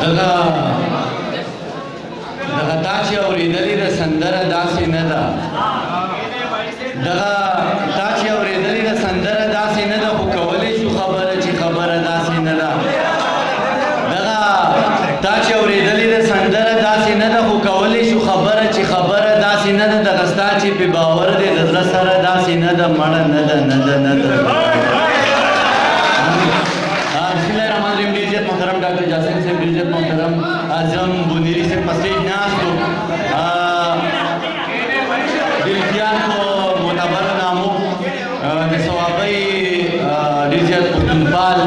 دغه تا چې اورېدلې ده سندره داسې نه ده دغه تا چې اورېدلې ده سندره داسې نه ده خو کولی شو خبره چې خبره داسې نه ده دغه تا چې اورېدلې ده سندره داسې نه ده خو کولی شو خبره چې خبره داسې نه ده دغه ستا چې پې باور دی د زړه سره داسې نه ده مړه نه ده نه ده نه ده محترم ڈاکٹر جاسم سے برجت محترم اعظم بنیری سے پسیج ناس کو دلتیان کو معتبر نامو نسوابی برجت پختونپال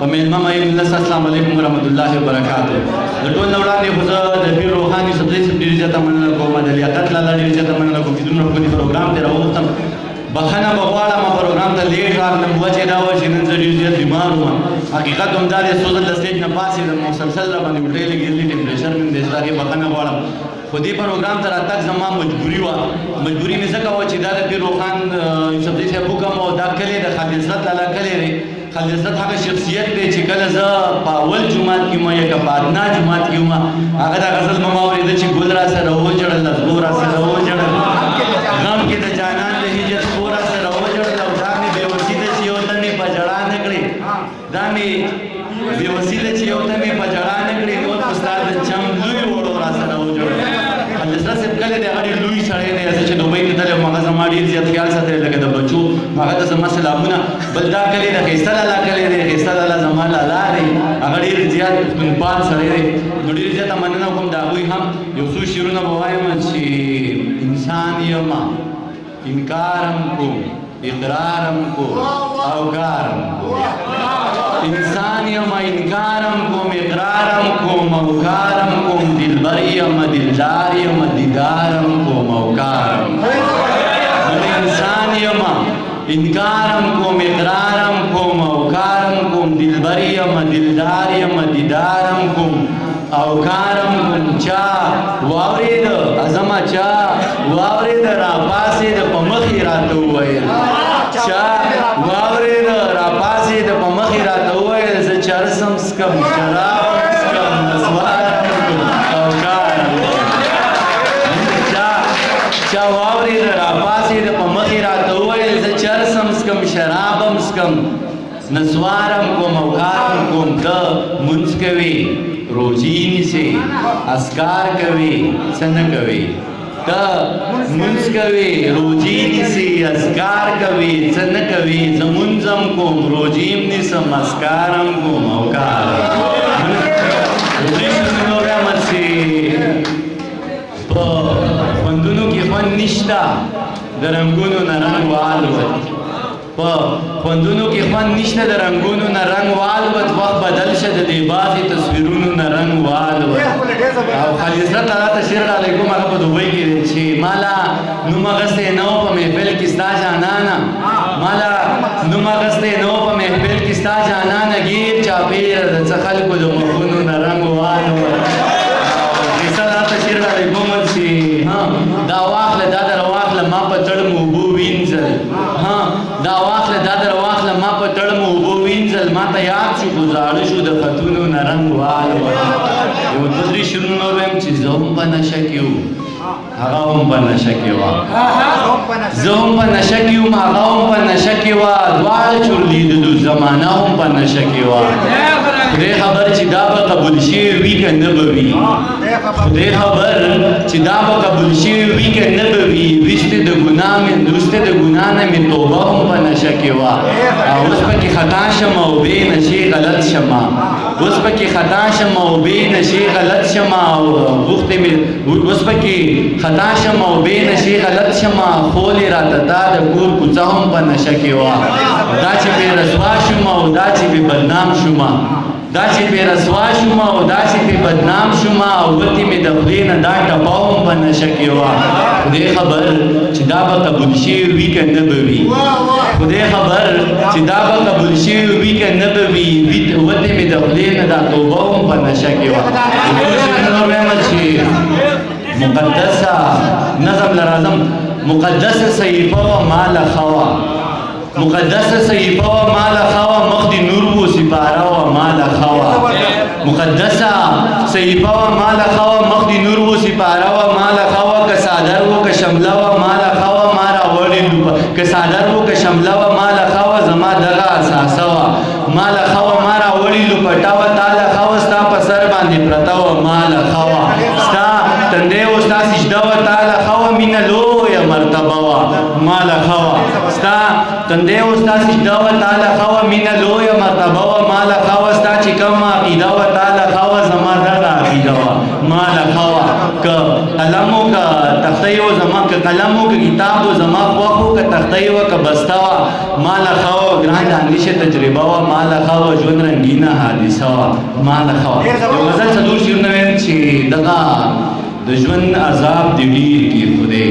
ومیلمہ مہیم اللہ السلام علیکم ورحمت اللہ وبرکاتہ لٹون نوڑانی خوزا دبیر روحانی صدری سے برجت امن لکو مدلیاتت لالا برجت امن لکو کدون رکھونی پروگرام تیرا ہوتم بخنه بغواړه ما پروګرام ته لیټ راغلم وجه دا وه چې نن زه ډېر زیات بیمار وم حقیقت هم دا دی څو ځل د سټیج نه پاڅېدم مسلسل را باندې وټۍ لګېدلې ټمپریچر مې دی چې د هغې بخښنه غواړم خو دې پروګرام ته راتګ زما مجبوري وه مجبوري مې ځکه وه چې دا د پیر روښان یوسفزي صاحب حکم او دا کلی د خالد حضرت لالا کلی دی خالد حضرت هغه شخصیت دی چې کله زه په اول جومات کې وم یا که په ادنا جومات کې وم هغه دا غزل به ما اورېده چې ګل را سره وجړل لفظو را سره وجړل غم کې د جانان د هجرت خور را سره وجړل او دا مې بېوسي ده چې یو ته مې په ژړا نه کړې دا مې بېوسي ده چې یو ته مې په ژړا نه کړې نور خو ستا د چم لوی وړو را سره وجړل خالد حضرت صاحب کلی دی هغه ډېر لوی سړی دی زه چې دوبۍ کې تللی وم هغه زما ډېر زیات خیال ساتلی لکه د بچو هغه ته زما سلامونه بل دا کلی د ښایسته لالا کلی دی ښایسته لالا زما لالا دی هغه ډېر زیات پختونپال سړی دی نو ډېر زیاته مننه کوم د هغوی هم یو څو شعرونه به وایم چې انسان یمه انکارم کوم اقرارم کوم اوکارم کوم انسان یم انکارم کوم اقرارم کوم اوکارم کوم دلبر یم دلدار یم دیدارم کوم اوکارم انسان یم انکارم کوم اقرارم کوم اوکارم کوم دلبر یم دلدار یم دیدارم کوم اوکارم کوم چا واورید ازما چا واورید را پاسید په مخې راته وویل چا واورید را پاسید په مخې راته وویل زه چرسم څکم شراب څکم نسوارم کوم اوکارم چا واورید را پاسید په مخې راته وویل زه چرسم څکم شرابم څکم نسوارم کوم اوکارم کوم ته مونځ کوې روزی نیسې اذکار کوې څه نه کوې ته مونځ کوې روزی نیسې اذکار کوې څه نه کوې زه مونځم کوم روزی م نیسم اذکارم کوم اوکارم روزی شروع وایم چې په خوندونو کې خوند نشته د رنګونو نه رنګ والوت په خوندونو کې خوند نشته د رنګونو نه رنګ والوت وخت بدل شه د دې بعضې تصویرونو نه رنګ والوت او خالد حضرت لالا ته شعر علیکم هغه په دوبۍ کې دی چې مالا نوم اخیستی نه و په محفل کې ستا جانانه مالا نوم اخیستی نه و په محفل کې ستا جانانه ګیر چاپېره د څه خلکو د مخونو نه رنګ والوت کیسه لالا ته شعر علیکم چې دا واخله دا در واخله ما په تړم اوبو وینځل دا واخله دا در واخله ما په تړم اوبو وینځل ما ته یاد شو خو زاړه شو د خطونو نه رنګ والوت یو دوه درې شعرونه نور وایم چې زه هم په نشه کې وم هغه هم په نشه کې وه زه هم په نشه کې وم هغه هم په نشه کې وه دواړه چورلیدلو زمانه هم په نشه کې وه خدای خبر چې دا به قبول شوی وي که نه به وي خدای خبر چې دا به قبول شوی وي که نه به وي وروسته د ګناه نه مې توبه هم په نشه کې وه او اوس پکې خطا شم او بې نشې غلط شم اوس پکې خطا شم او بې نشې غلط شم او غوښتې مې اوس پکې خطا شم او بې نشې غلط شم خولې راته دا د کور کوڅه هم په نشه کې وه دا چې بې رسوا شوم او دا چې بې بدنام شوم دا چې بې رسوا شوم او دا چې بې بدنام شوم او وتې مې د خولې نه دا ټپه هم په نشه کې وه خدای خبر چې دا به قبول شوی وي که نه به وي خدای خبر چې دا به قبول شوی وي که نه به وي وتې مې د خولې نه دا توبه هم په نشه کې وه نور وایم چې مقدسه نظم لرازم مقدسه صحیفه وه ماله ښه وه مقدسه صحیفه وه ماله ښه وه مخ دې نور و سپاره وه ماله ښه وه مقدسه صحیفه و مال خوا مخدي نور و سپاره و مال خوا که صادر و که شمله و مال خوا مارا وړي که صادر و که شمله و مال خوا زما دغه اساسه و مال خوا مارا وړي لپټا و تعالی خوا ستا په سر باندې پرتا و مال خوا ستا تندې و ستا سجده و تعالی خوا مینه لویه مرتبه و مال خوا ستا تندې و ستا سجده و تعالی خوا مینه لویه مرتبه و مال خوا ستا چې کوم عقیده و تعالی خوا زما دغه عقیده و مال خوا که قلم و که تختی و زما که قلم و که کتاب و زما خوښ و که تختی و که بسته و مال خوا ګران دانش تجربه و مال خوا ژوند رنګینه حادثه و مال خوا یو غزل څلور شعرونه ویل چې دغه د ژوند عذاب دې ډېر کې خدای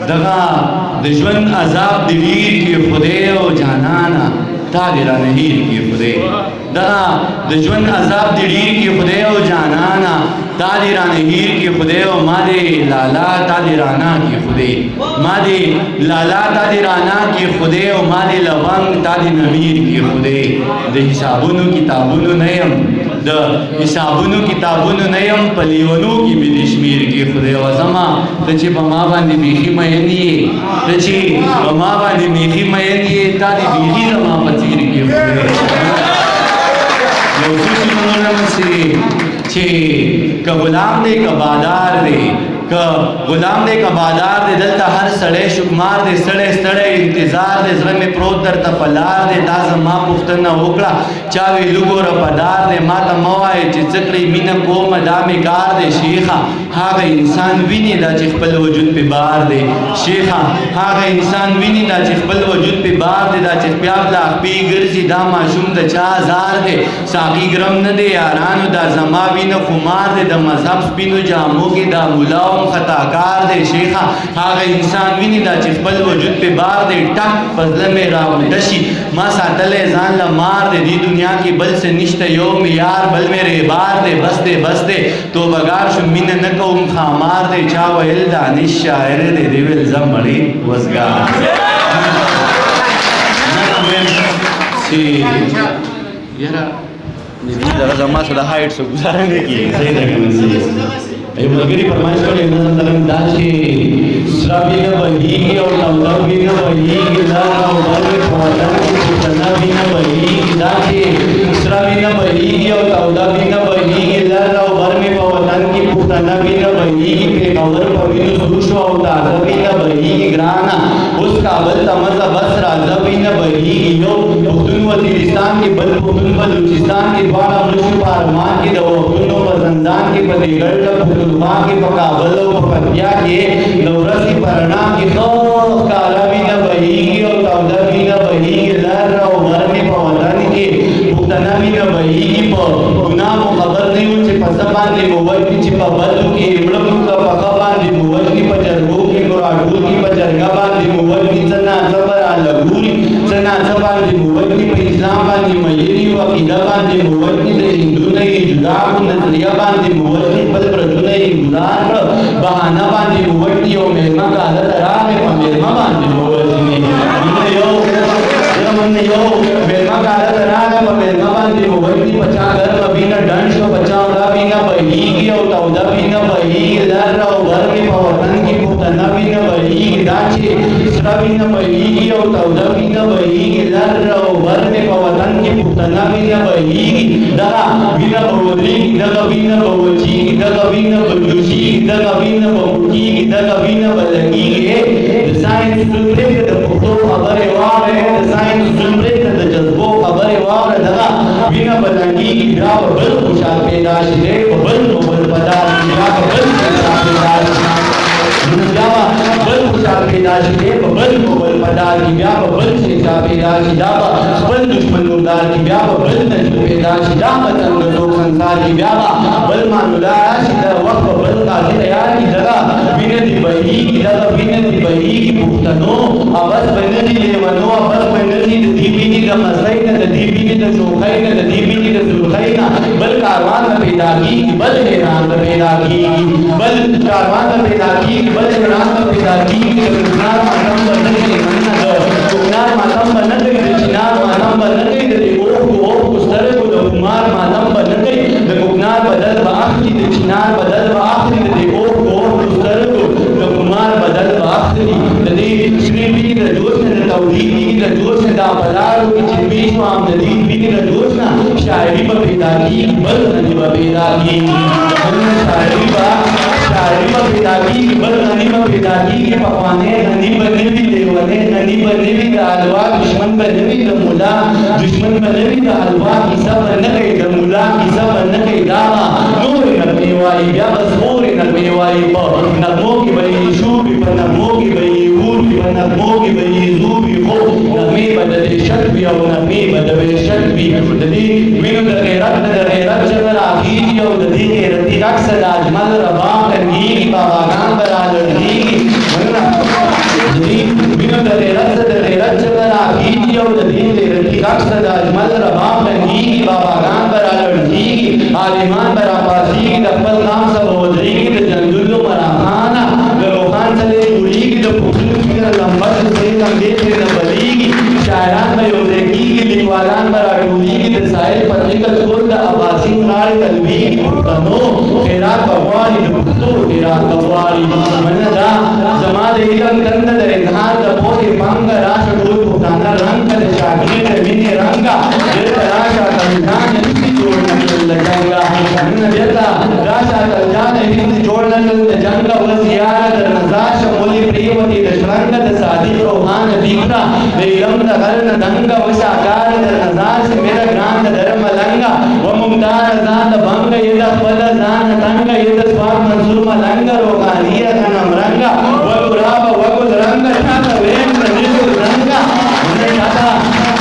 دغه د ژوند عذاب دې ډېر کې خدای او جانانه تا دې رانه هېر کې خدای دغه د ژوند عذاب دې ډېر کې خدای او جانانه تا دې رانه هېر کې خدای او ما دې لالا تا دې رانا کې خدای ما دې لالا تا دې رانا کې خدای او ما دې لونګ تا دې نمیر کې خدای د حسابونو کتابونو نه یم د حسابونو کتابونو نه یم په لیونو کې مې دې شمیر کې خدای او زما ته چې په ما باندې بیخي مین یې ته چې په ما باندې بیخي مین یې تا دې بیخي زما په څیر کې خدای یو څه شعرونه مسې چې که غلام دی که بادار دی که غلام دی که بادار دی دلته هر سړی شکمار دی سړی ستړی انتظار دی زړه مې پروت درته په لار دی دا زما پوښتنه وکړه چا ویلو ګوره پدار دی ما ته مه وایې چې څه کړئ مینه کومه دا مې کار دی شیخه هغه انسان ویني دا چې خپل وجود پې بار دی شیخه هغه انسان ویني دا چې خپل وجود پې بار دی دا چې بیا بلا خپې ګرځي دا ماشوم د چا ازار دی ساقي ګرم نه دی یارانو دا زما وینه خمار دی د مذهب سپینو جامو کې دا ملا هم خطاکار دی شیخه هغه انسان ویني دا چې خپل وجود پې بار دی ټک په زړه مې راونده شي ما ساتلی ځان له مار دی دې دنیا کې بل څه نشته یو مې یار بل مې ریبار دی بس دی بس دی توبهګار شم مینه نه کوم خامار دی چا ویل دانش شاعر دی دی ویل زه مړی وزګار یاره دغه زما سره د هایټ څه ګزاره نه کېږي صحیح ده که نه صحیح یو ملګري فرمایش کړی نظم تلم دا چې سره وینه بهیږي او توده وینه بهیږي لر او بر مې په وطن کې پښتنه وینه بهیږي دا چې سره وینه بهیږي او توده وینه بهیږي لر او بر مې په وطن کې پښتنه وینه بهیږي پېښور په وینو سور شو او تازه وینه بهیږي ګرانه اوس کابل ته مزه بس راځه وینه بهیږي یو پښتون وزیرستان کې بل پښتون بلوچستان کې دواړه مړه شو په ارمان کې د وختونو په زندان کې په دې ګرده پښتونخوا کې په کابل او په پکتیا کې د ورځې په رڼا کې ښه ښکاره وینه بهیږي او توده وینه بهیږي لر او بر مې په وطن کې پښتنه وینه بهیږي په ګناه مو خبر نه یو چې په څه باندې مو وژني چې په بدو کې مړه مو که په ښه باندې مو وژني په جرګو کې مو راټول کي په جرګه باندې مو وژني څه ناڅه به رالګوري څه ناڅه باندې مو وژني په اسلام باندې میري و عقیده باندې مو وژني د هندو نه یې جدا کړو نظریه باندې مو وژني خپل پردونه یې ګزار کړه بهانه باندې مو وژني یو مېلمه کاله ته راغې په مېلمه باندې مو وژني مېلمه یو مېلمه کاله ته راغې په مېلمه باندې مو وژني په چا ګرمه وینه ډنډ شو په چا وړه وینه بهیږي او توده وینه بهیږي لر او بر مې په وطن کې پښتنه وینه بهیږي دا چې سره وینه بهیږي او توده وینه بهیږي لر او بر مې په وطن کې پښتنه وینه بهیږي دغه وینه به ودرېږي دغه وینه به وچېږي دغه وینه به جوشېږي دغه وینه به موټېږي دغه وینه به لګېږي د ساینس اصول پرېږده د پښتو خبرې واورئ د ساینس اصول پرېږده د جذبو خبرې واوره دغه وینه به لګېږي بیا به بل خوشحال پیدا شي دی په بل نو بل بدار شي بیا به بل خوشحال پیدا شي بیا به بل خوشحال پیدا شي دی په بل نو بل بدار شي بیا به بل شیشا پیدا شي دا به خپل دشمن مردار شي بیا به بل نجم پیدا شي دا به څنګه څوک سنسار شي بیا به بل مانولا راشي دا وخت به بل قاضي تیار کړي دغه وینه دې بهیږي دغه وینه دې بهیږي پښتنو اوس به نه دي لیونو اوس به نه دي د دې وینې د مزۍ نه د دې وینې د شوخۍ نه د دې وینې د سرخۍ نه بل کاروان به پیدا کېږي بل حیران به پیدا کېږي بل کاروان به پیدا کېږي بل حیران به پیدا کېږي د کوکنار ماتم به نه کوي مننه د کوکنار ماتم به نه کوي د چنار ماتم به نه کوي د اوښکو سترګو د خمار ماتم به نه کوي بدل باخلی د چنار بدل باخلی د اوه اوه سترګو د کمار بدل باخلی د دې شری ویني د جوش نه د توحید ویني د جوش نه د بلارو کې چې بیشو عام د دین ویني د جوش نه شاعری په پیدا کی بل غنی په پیدا کی شاعری په پیدا کی بل غنی په پیدا کی په خوانه غنی په نوی دیوانه غنی په نوی د الوا دشمن په نوی د مولا دشمن په نوی د الوا کی صبر نه کوي د مولا کی صبر نه کوي دا نور نبی وای بیا مزمور نبی وای په نغمو کې به شوبي په نغمو کې به ور په نغمو کې به زوبي خو نغمه بدل شک بیا او نغمه بدل شک بیا د دې وینو د غیرت چغل اخیږي او د دې غیرتي عکس د اجمل رباب تنګي باغان برادرګي وینو د غیرت چغل اخیږي او د دې غیرتي عکس د اجمل رباب تنګي باغان برادرګي عالمان برابري د خپل نام سره ودرېږي د جندلو مراخانه د روحان سره جوړیږي د پښتون فکر لمبر سره لمبې نه بلیږي شاعران به یو ځکیږي لیکوالان به راټولېږي د ساحل پر نکل ټول د اباسین غاړې تلویږي پښتنو خیرات به غواړي د پښتو خیرات به غواړي مننه دا زما د علم تنده د اظهار د پوهې پانګه راشه ټول پښتانه رنګ د شاګرد د مینې رنګه دلته راشه کمیټان نشي جوړ نکړل د جنګه مننه بېرته راشه کلجان هند جوړ نکړل د جنګه وزیاره در نزا شمولې پرېوتې د شرنګه د صادق روحان بیکړه د علم د غر نه دنګه وشاکار در نزا چې میرا ګران د در ملنګه وممتاز ځان د بنګه یې د خپل ځان تنګه یې د سوار منصور ملنګه روغانیه غنم رنګه وګرابه وګل رنګه چاته ویم رنګو رنګه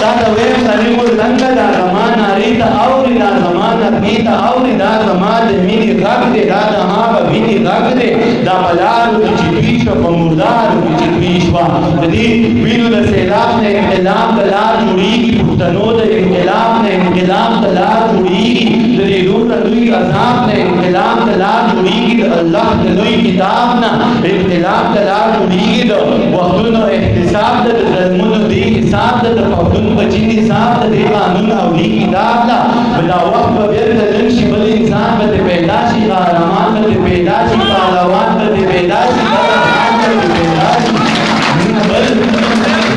چاته ویم رنګو رنګه دا زمان اړیته اوري دا زمان اړیته اوري دا زمان د مینې غږ دی دا د ما به وینې غږ دی دا بلارو چې پیښه په مردارو چې پیښه د دې وینو د سیلاب نه انقلاب د لار جوړیږي پښتنو د انقلاب نه انقلاب د لار جوړیږي د دې دومره لوی عذاب نه انقلاب د لار جوړیږي د الله د لوی کتاب نه انقلاب د لار جوړیږي د وختونو احتساب د ظلمونو دی حساب د پښتون بچی حساب د قانون او دی کتاب دا بلا وخت به بیرته لنشي بل انسان به پیدا شي قهرمان به پیدا شي پهلوان به پیدا شي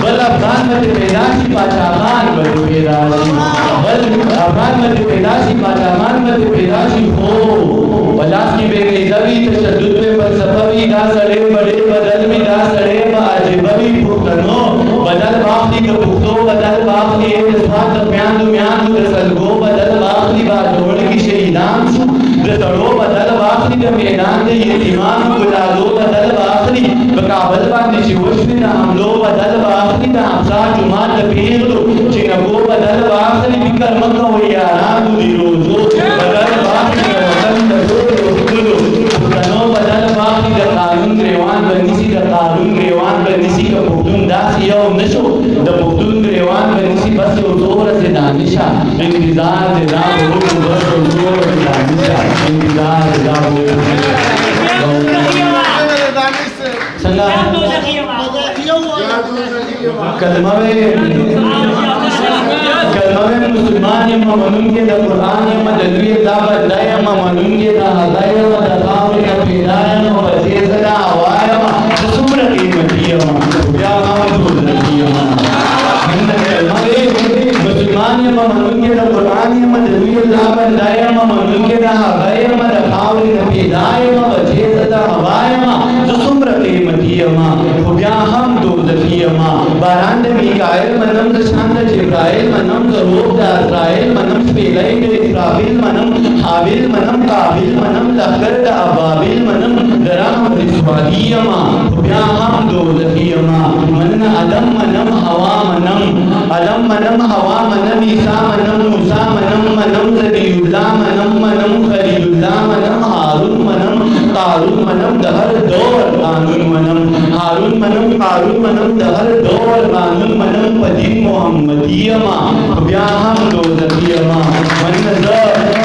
بل افغان به پیدا شي پاچاهان به پیدا شي بل افغان به پیدا شي پاچاهان به پیدا شي خو بلاس کی بے غیظوی تشدد میں فلسفوی دا سڑے بڑے بدل میں دا سڑے عجیبوی پختنو بدل باخلی کا پختو بدل باخلی اسوات میاندو میاندو رسلگو بدل باخلی با جوڑ کی شہیدان شو رسلو بدل باخلی کا میدان دے یتیمان گلالو بدل باخلی بکابل باندې چې وشوي د حملو بدل باخلی د افسار جمعات د پیغلو چې نګو بدل باخلی فکر مکه و یارانو دی روزو بدل باخلی د وطن د پښتنو بدل باخلی د قانون ریوان بنیسی د قانون ریوان بنیسی که پښتون داسې یو نشو د پښتون ریوان بنیسی بس یو زور سے دانشا انتظار دې دا وګورو بس یو زور سے دانشا انتظار دې دا وګورو څنګه کلمه مسلمان یم منون کې د قران یم د دوی دا بدای یم منون کې د هدايه او د خاورې د پیدای یم او چې زدا وایم د څومره قیمتي یم بیا ما ټول یم مسلمان یم منون کې د قران یم د دوی دا بدای یم منون کې د هدايه یم د خاورې د پیدای یم او چې زدا وایم د څومره قیمتي یم بیا هم دوزخی یم باران د میکائیل منم د شان د جبرائیل منم د روح د اسرائیل منم سپیلای د اسرافیل منم حابیل منم قابیل منم لخر د ابابیل منم درام رسوالی یم بیا هم دوزخی یم منن ادم منم هوا منم علم منم هوا منم عیسی منم موسی منم زبی الله منم خلیل الله منم هارون منم قارون منم د هر دور قانون منم هارون منم قارون منم د هر دور قانون منم په دین محمدی ما بیا هم دوزخی ما من ز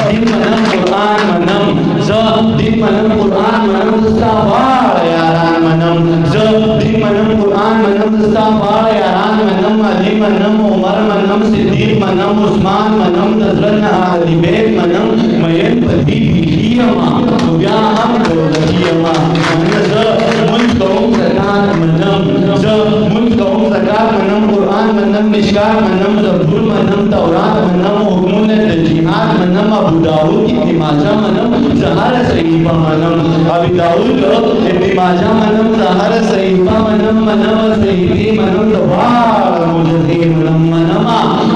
دین منم قران منم ز دین منم قران منم استغفار یاران منم ز دین منم قران منم استغفار یاران منم علی منم عمر منم صدیق منم عثمان منم نظرن اهل بیت منم مین په دې بیخي یما نو بیا هم دولتي یما زه مونځ کوم زکات منم زه مونځ کوم زکات منم قرآن منم مشکات منم زبور منم تورات منم حکمونه د جهاد منم ابو داود ابن ماجه منم زهر صحیفه منم ابو داود ابن ماجه منم زهر صحیفه منم صحیفه منم دبار مجزی منم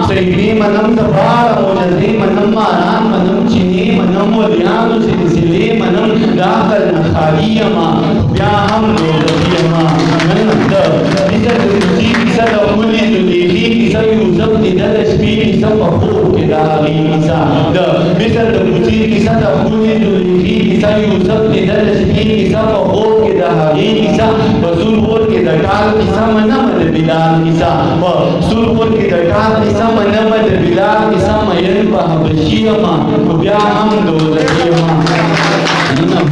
صحیفه منم دبار مجزی منم ماران منم چینی منم ولیان سلسله منم داخل نخالی یما بیا هم دولتی یما منم کیسه د روزي کیسه د خولي د لیکي کیسه یوسف د شپې کیسه په خوب کې د هغې کیسه د مصر د کوڅې کیسه د خولي د لیکي کیسه یوسف د شپې کیسه په خوب کې د هغې کیسه په سور غور کې د ټال کیسه منم د بلال کیسه په سور غور کې د ټال کیسه منم د بلال کیسه مین په حبشي یما بیا هم دولتي یما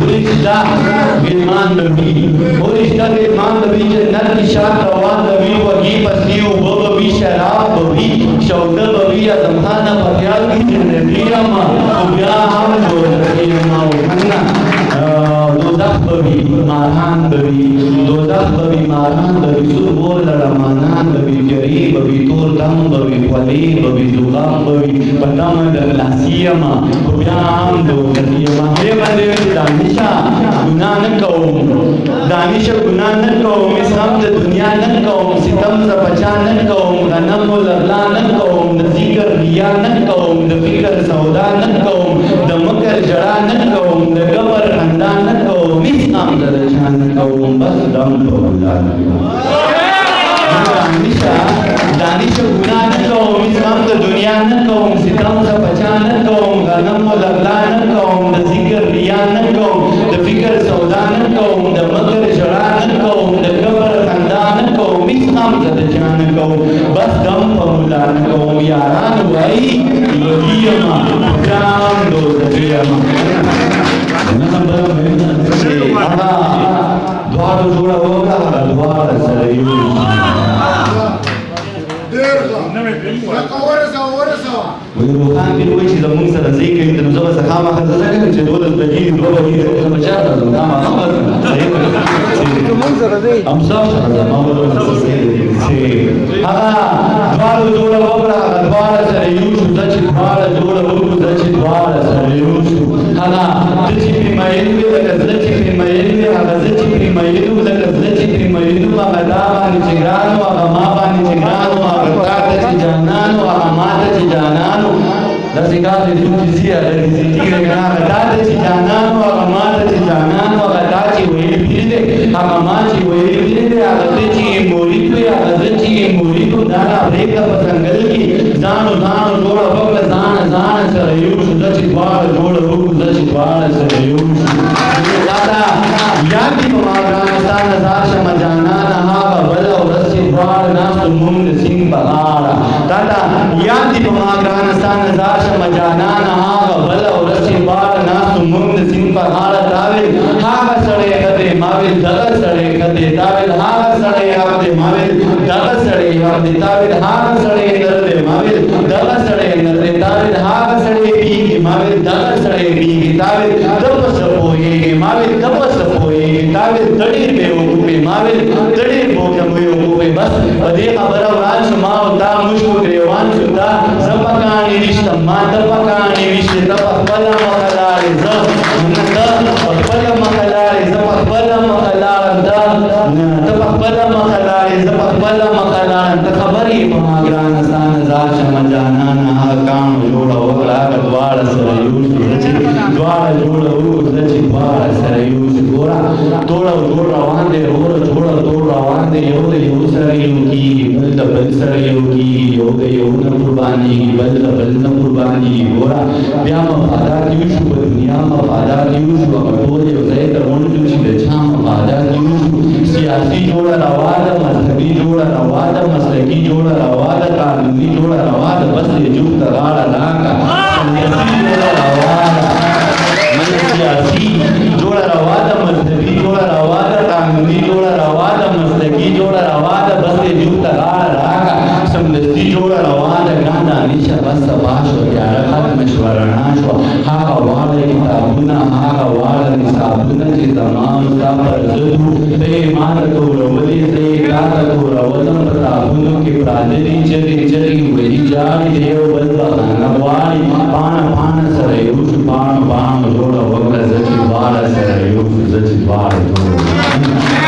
فرشتہ غلمان نبی فرشتہ غلمان نبی جنت کی شاد روان نبی وگی پسی اوبو ببی شراب ببی شوکر ببی ازم خانہ پتیال کی زندگی اما بیا ہم دولتی اما وکنہ دوزخ ببی ماران ببی دوزخ ببی ماران ببی سربور لرمانان ببی جری ببی تور دم ببی ولی ببی زغام ببی پتام دلاسی اما بیا ہم دولتی اما یہ بندے دانشا گناہ نہ کوم دانش گناہ نہ کوم اس غم د دنیا نہ کوم ستم ز بچا نہ کوم غنم لرلا نہ کوم د ذکر ریا نہ کوم د فکر سودا نہ کوم د مکر جڑا نہ کوم د قبر خندا نہ کوم اس غم د شان نہ کوم بس دم بولا دانش گناہ نہ کوم اس غم د دنیا نہ کوم ستم ز بچا نہ کوم غنم لرلا نہ کوم د ذکر ریا نہ کوم د فکر سودا نہ کوم د مکر جڑا نہ کوم د قبر خندا نہ کوم اس غم د جان کوم بس دم بولا نہ کوم یاران وای یما جان دو دیما نمبر میں انا دوار جوڑا ہوگا دوار سره یو وی روحان کې وایي چې زموږ سره ځای کوي نو زه به څه خامخا زه ځکه چې 12 بجې 2 بجې زه به چا ته ځم خامخا زموږ سره ځای امسا زما ورو هغه دواړه جوړه وکړه هغه دواړه سره یو شو چې دواړه جوړه وکړو چې دواړه سره یو شو هغه چې په مایل وی لکه چې په مایل وی هغه چې په مایل وی لکه چې په مایل وی هغه دا باندې چې ګرانو هغه ما باندې چې ګرانو هغه کاته چې جانانو هغه ماته چې جانانو داسې کار دې چې زیه دې چې ګرانو کاته چې جانانو هغه ماته چې جانانو هغه دا چې ویل دې هغه ما چې ویل دې هغه چې مورید وی هغه چې مورید دا ریکه په څنګه کې ځانو جوړه وکړه ځان سره یو شو چې دواړه جوړه وکړو چې دواړه سره یو شو دا یاد دې په افغانستان نظر شمه جانانه هغه بل او رسې دواړه ناس موږ سین بغاړه دا یاد دې په افغانستان نظر شمه جانانه هغه بل او رسې دواړه ناس موږ سین بغاړه داوي هغه سره کده ماوي دغه سره کده داوي هغه سره هغه ماوي دغه سره هغه داوي هغه سره نرده ماوي دغه سره نرده داوي هغه سره بیږي ماوي دغه سره بیږي داوي تپس پوي ماوي تپس پوي داوي تړي به وګي ماوي تړي بوګه مې وګي بس دې خبره وران شما او دا مشکو دیوان شدا زپکانی رشتہ ما دپکانی رشتہ خپل مخلال ز خپل مخلال ز خپل مخلال دا خپل مخلال ز خپل مخلال ته خبرې په افغانستان زار شمه جانانه کام جوړه وکړه دواړه سره یو چې دواړه جوړه وکړه چې دواړه سره یو چې ګورا توړه جوړ روان دي ورو جوړه توړ روان دي یو سره یو کیږي بل د بل سره یو کیږي یو نه قرباني بل د بل نه قرباني ګورا بیا مفادات یو شو په دنیا مفادات یو شو په ټول یو ځای ته ورنځو چې د چا مفادات یو شو سیاسي جوړه راواده مذهبي جوړه راواده مسلکي جوړه راواده قانوني جوړه راواده بس یې جوړ غاړه لاکا سیاسي جوړه راواده سیاسي جوړه راواده مذهبي جوړه راواده قانوني جوړه راواده مسلکي جوړه راواده بس یې جوړ غاړه لاکا سمدستي جوړه راواده ګانا نشه بس باش او یاره ختم شو رڼا شو هغه वाळ किताबुना हा वाळ किताबुना ची तमाम सापर जदू ते मात कौरवली ते कात कौरवदम प्रतापुनो की प्राजरी चरी चरी वही जारी देव बलवा नवाई पान पान सरयुष पान पान जोड़ वग्र जची वाळ सरयुष जची वाळ जोड़